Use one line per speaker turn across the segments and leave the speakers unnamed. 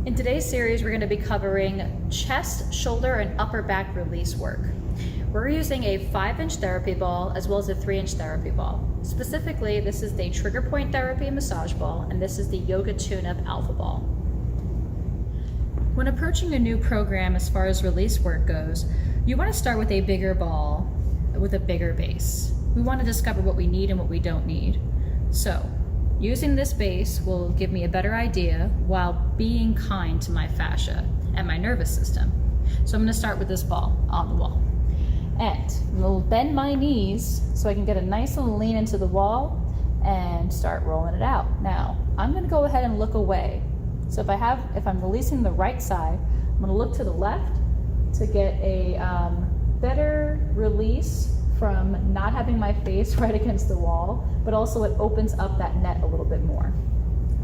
In today's series, we're going to be covering chest, shoulder, and upper back release work. We're using a 5-inch therapy ball as well as a 3-inch therapy ball. Specifically, this is the trigger point therapy massage ball, and this is the yoga tune-up alpha ball. When approaching a new program as far as release work goes, you want to start with a bigger ball with a bigger base. We want to discover what we need and what we don't need. So, using this base will give me a better idea while being kind to my fascia and my nervous system. So I'm going to start with this ball on the wall. And I'll bend my knees so I can get a nice little lean into the wall and start rolling it out. Now, I'm going to go ahead and look away. So if I'm releasing the right side, I'm going to look to the left to get a better release from not having my face right against the wall, but also it opens up that net a little bit more.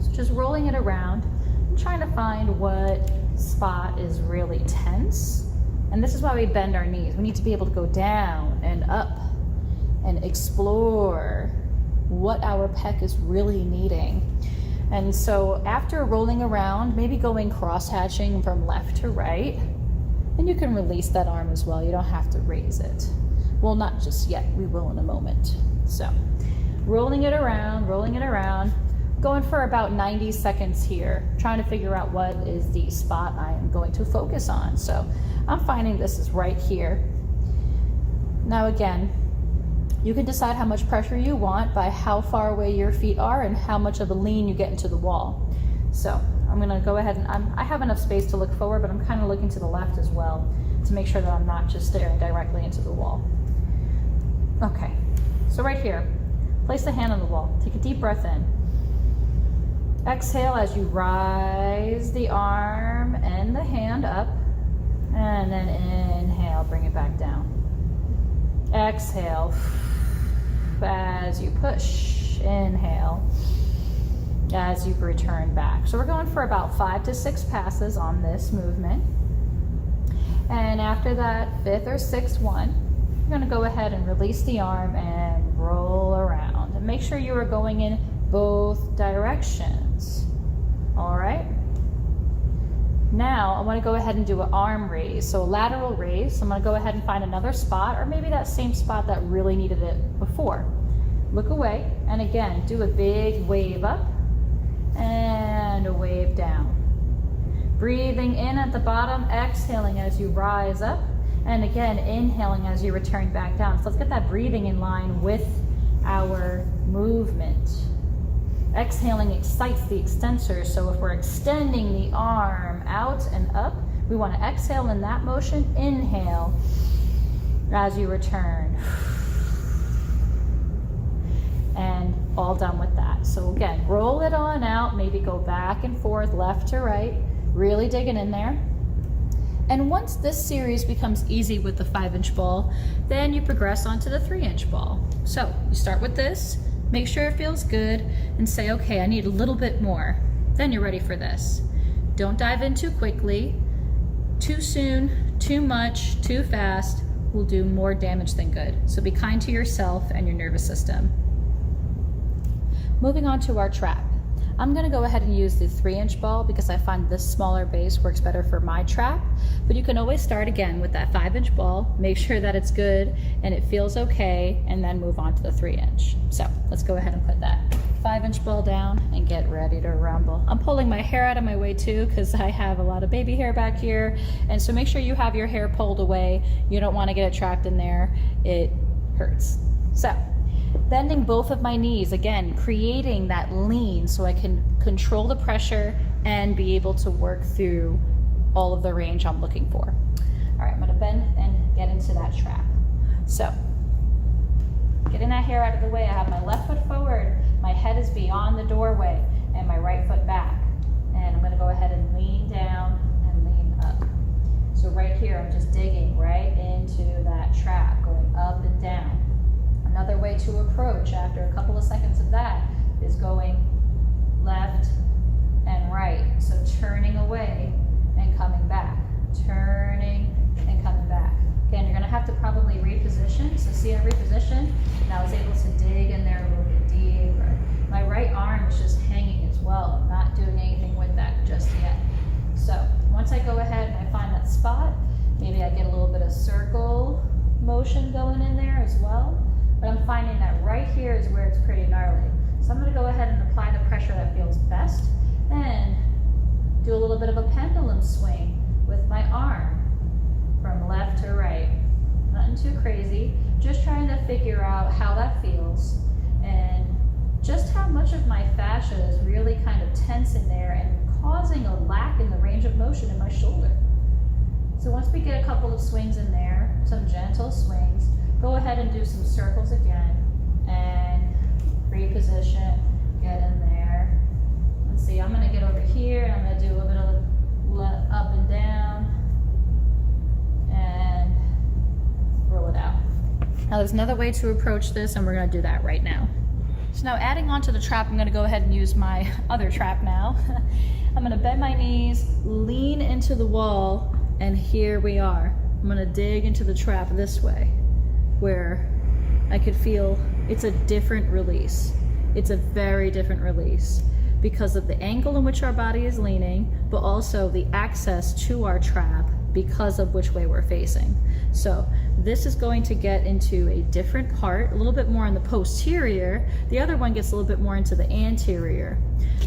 So just rolling it around and trying to find what spot is really tense. And this is why we bend our knees. We need to be able to go down and up and explore what our pec is really needing. And so after rolling around, maybe going cross-hatching from left to right, and you can release that arm as well. You don't have to raise it. Well, not just yet, we will in a moment. So, rolling it around, going for about 90 seconds here, trying to figure out what is the spot I am going to focus on. So, I'm finding this is right here. Now again, you can decide how much pressure you want by how far away your feet are and how much of a lean you get into the wall. So, I'm gonna go ahead and I have enough space to look forward, but I'm kind of looking to the left as well to make sure that I'm not just staring directly into the wall. Okay, so right here, place the hand on the wall. Take a deep breath in. Exhale as you rise the arm and the hand up, and then inhale, bring it back down. Exhale as you push, inhale as you return back. So we're going for about 5 to 6 passes on this movement. And after that 5th or 6th one, you're going to go ahead and release the arm and roll around. And make sure you are going in both directions. All right? Now, I want to go ahead and do an arm raise. So a lateral raise. So I'm going to go ahead and find another spot, or maybe that same spot that really needed it before. Look away, and again, do a big wave up and a wave down. Breathing in at the bottom, exhaling as you rise up. And again, inhaling as you return back down. So let's get that breathing in line with our movement. Exhaling excites the extensors. So if we're extending the arm out and up, we want to exhale in that motion. Inhale as you return. And all done with that. So again, roll it on out. Maybe go back and forth, left to right. Really digging in there. And once this series becomes easy with the 5-inch ball, then you progress onto the 3-inch ball. So you start with this, make sure it feels good, and say, okay, I need a little bit more. Then you're ready for this. Don't dive in too quickly, too soon, too much, too fast will do more damage than good. So be kind to yourself and your nervous system. Moving on to our trap. I'm going to go ahead and use the 3-inch ball because I find this smaller base works better for my trap, but you can always start again with that 5-inch ball, make sure that it's good and it feels okay, and then move on to the 3-inch. So let's go ahead and put that 5-inch ball down and get ready to rumble. I'm pulling my hair out of my way too because I have a lot of baby hair back here, and so make sure you have your hair pulled away. You don't want to get it trapped in there. It hurts. So bending both of my knees, again, creating that lean so I can control the pressure and be able to work through all of the range I'm looking for. All right, I'm gonna bend and get into that trap. So, getting that hair out of the way, I have my left foot forward, my head is beyond the doorway, and my right foot back. And I'm gonna go ahead and lean down and lean up. So right here, I'm just digging right into that trap, going up and down. Another way to approach after a couple of seconds of that is going left and right. So turning away and coming back, turning and coming back. Again, you're gonna have to probably reposition. So see, I repositioned, and I was able to dig in there a little bit deeper. My right arm is just hanging as well. I'm not doing anything with that just yet. get a little bit of circle motion going in there as well. But I'm finding that right here is where it's pretty gnarly. So I'm going to go ahead and apply the pressure that feels best. Then do a little bit of a pendulum swing with my arm from left to right. Nothing too crazy, just trying to figure out how that feels and just how much of my fascia is really kind of tense in there and causing a lack in the range of motion in my shoulder. So once we get a couple of swings in there, some gentle swings, go ahead and do some circles again and reposition, get in there. Let's see, I'm gonna get over here and I'm gonna do a little bit of up and down and roll it out. Now there's another way to approach this and we're gonna do that right now. So now adding on to the trap, I'm gonna go ahead and use my other trap now. I'm gonna bend my knees, lean into the wall, and here we are. I'm gonna dig into the trap this way, where I could feel it's a different release. It's a very different release because of the angle in which our body is leaning, but also the access to our trap because of which way we're facing. So this is going to get into a different part, a little bit more in the posterior. The other one gets a little bit more into the anterior.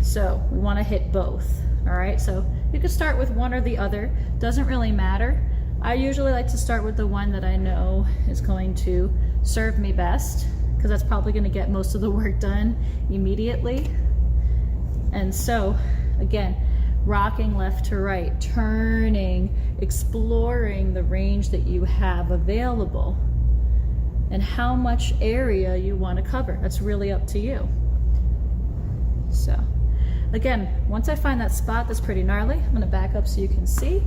So we want to hit both. All right, so you could start with one or the other, doesn't really matter. I usually like to start with the one that I know is going to serve me best, because that's probably going to get most of the work done immediately. And so again, rocking left to right, turning, exploring the range that you have available and how much area you want to cover. That's really up to you. So again, once I find that spot that's pretty gnarly, I'm going to back up so you can see.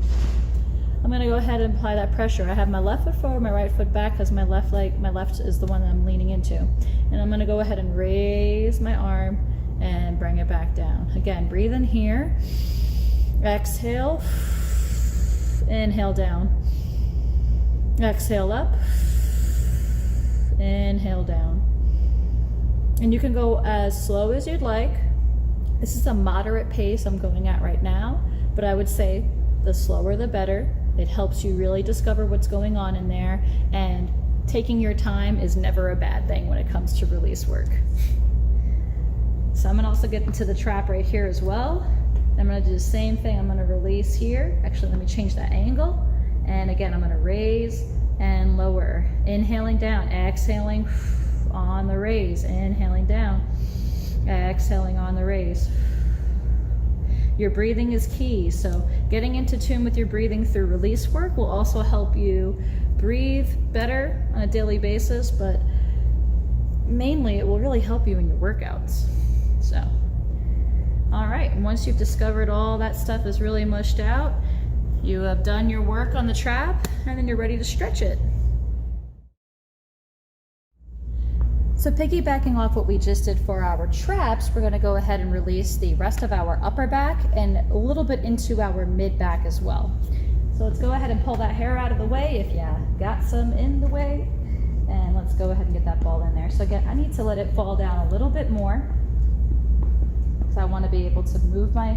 I'm going to go ahead and apply that pressure. I have my left foot forward, my right foot back, because my left is the one that I'm leaning into. And I'm going to go ahead and raise my arm and bring it back down. Again, breathe in here. Exhale. Inhale down. Exhale up. Inhale down. And you can go as slow as you'd like. This is a moderate pace I'm going at right now, but I would say the slower the better. It helps you really discover what's going on in there, and taking your time is never a bad thing when it comes to release work. So I'm gonna also get into the trap right here as well. I'm gonna do the same thing. I'm gonna release here. Actually, let me change that angle. And again, I'm gonna raise and lower. Inhaling down, exhaling on the raise, inhaling down, exhaling on the raise. Your breathing is key, so getting into tune with your breathing through release work will also help you breathe better on a daily basis, but mainly it will really help you in your workouts. So, all right, once you've discovered all that stuff is really mushed out, you have done your work on the trap, and then you're ready to stretch it. So piggybacking off what we just did for our traps, we're gonna go ahead and release the rest of our upper back and a little bit into our mid back as well. So let's go ahead and pull that hair out of the way if you got some in the way. And let's go ahead and get that ball in there. So again, I need to let it fall down a little bit more. So I wanna be able to move my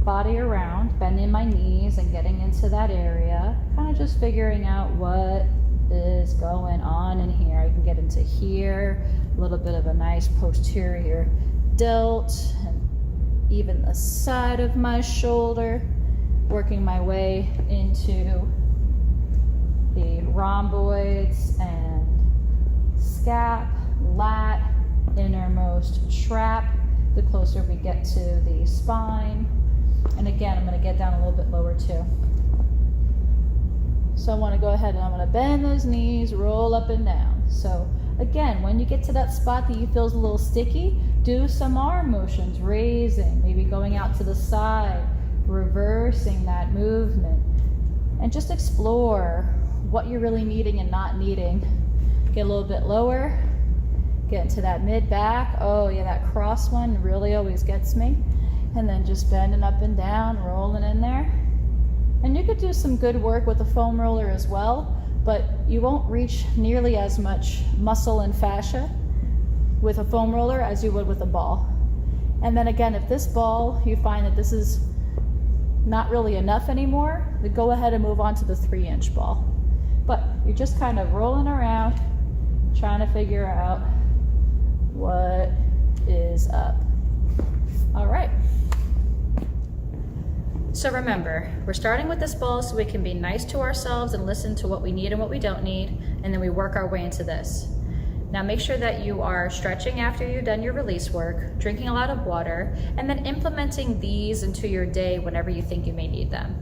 body around, bending my knees and getting into that area, kind of just figuring out what is going on in here. I can get into here, a little bit of a nice posterior delt, and even the side of my shoulder, working my way into the rhomboids and scap, lat, innermost trap, the closer we get to the spine. And again, I'm going to get down a little bit lower too. So I want to go ahead and I'm going to bend those knees, roll up and down. So again, when you get to that spot that you feel is a little sticky, do some arm motions, raising, maybe going out to the side, reversing that movement, and just explore what you're really needing and not needing. Get a little bit lower, get into that mid back. Oh yeah, that cross one really always gets me. And then just bending up and down, rolling in there. And you could do some good work with a foam roller as well, but you won't reach nearly as much muscle and fascia with a foam roller as you would with a ball. And then again, if this ball, you find that this is not really enough anymore, then go ahead and move on to the 3-inch ball. But you're just kind of rolling around, trying to figure out what is up. All right. So remember, we're starting with this ball so we can be nice to ourselves and listen to what we need and what we don't need, and then we work our way into this. Now make sure that you are stretching after you've done your release work, drinking a lot of water, and then implementing these into your day whenever you think you may need them.